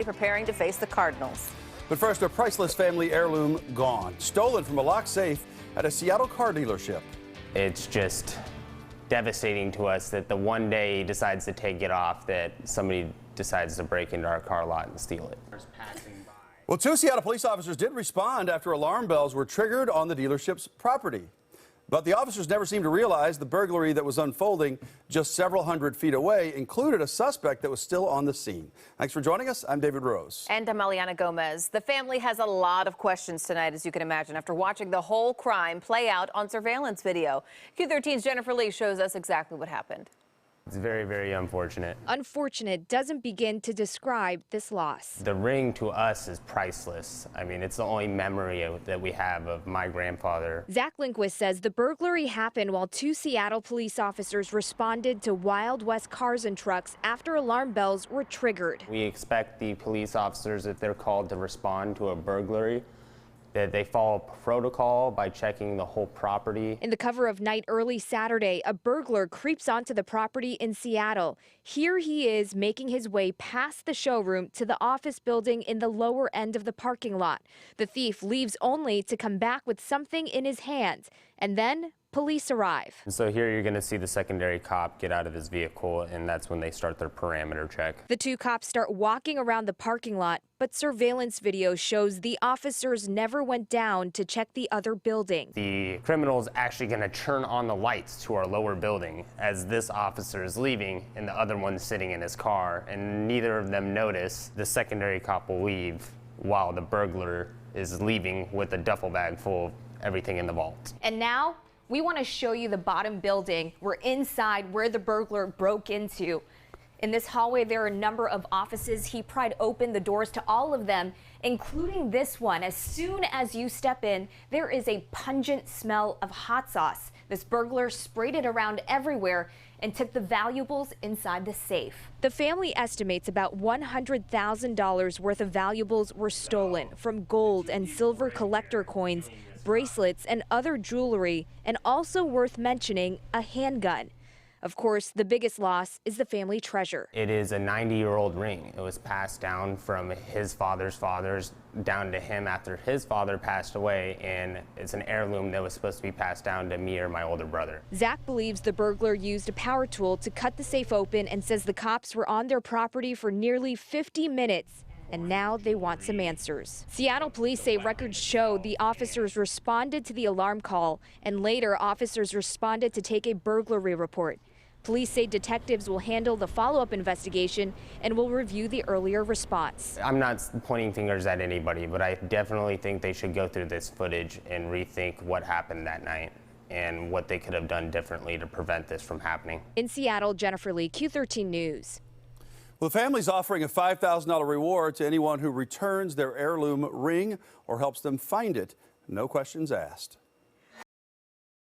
preparing to face the Cardinals. But first, a priceless family heirloom gone, stolen from a locked safe at a Seattle car dealership. It's just devastating to us that the one day he decides to take it off, that somebody decides to break into our car lot and steal it. Well, 2 Seattle police officers did respond after alarm bells were triggered on the dealership's property. But the officers never seemed to realize the burglary that was unfolding just several hundred feet away included a suspect that was still on the scene. Thanks for joining us. I'm David Rose. And I'm Eliana Gomez. The family has a lot of questions tonight, as you can imagine, after watching the whole crime play out on surveillance video. Q13's Jennifer Lee shows us exactly what happened. It's very, very unfortunate. Unfortunate doesn't begin to describe this loss. The ring to us is priceless. I mean, it's the only memory that we have of my grandfather. Zach Lindquist says the burglary happened while 2 Seattle police officers responded to Wild West cars and trucks after alarm bells were triggered. We expect the police officers, if they're called to respond to a burglary, that they follow protocol by checking the whole property. In the cover of night early Saturday, a burglar creeps onto the property in Seattle. Here he is making his way past the showroom to the office building in the lower end of the parking lot. The thief leaves only to come back with something in his hand, and then police arrive. And so here you're going to see the secondary cop get out of his vehicle, and that's when they start their parameter check. The 2 cops start walking around the parking lot, but surveillance video shows the officers never went down to check the other building. The criminal is actually going to turn on the lights to our lower building as this officer is leaving and the other one's sitting in his car, and neither of them notice. The secondary cop will leave while the burglar is leaving with a duffel bag full of everything in the vault. And now we want to show you the bottom building. We're inside where the burglar broke into. In this hallway, there are a number of offices. He pried open the doors to all of them, including this one. As soon as you step in, there is a pungent smell of hot sauce. This burglar sprayed it around everywhere and took the valuables inside the safe. The family estimates about $100,000 worth of valuables were stolen, from gold and silver collector coins, bracelets, and other jewelry, and also worth mentioning, a handgun. Of course, the biggest loss is the family treasure. It is a 90-year-old ring. It was passed down from his father's fathers down to him after his father passed away, and it's an heirloom that was supposed to be passed down to me or my older brother. Zach believes the burglar used a power tool to cut the safe open and says the cops were on their property for nearly 50 minutes. And now they want some answers. Seattle police say records show the officers responded to the alarm call, and later officers responded to take a burglary report. Police say detectives will handle the follow-up investigation and will review the earlier response. I'm not pointing fingers at anybody, but I definitely think they should go through this footage and rethink what happened that night and what they could have done differently to prevent this from happening. In Seattle, Jennifer Lee, Q13 News. Well, the family's offering a $5,000 reward to anyone who returns their heirloom ring or helps them find it. No questions asked.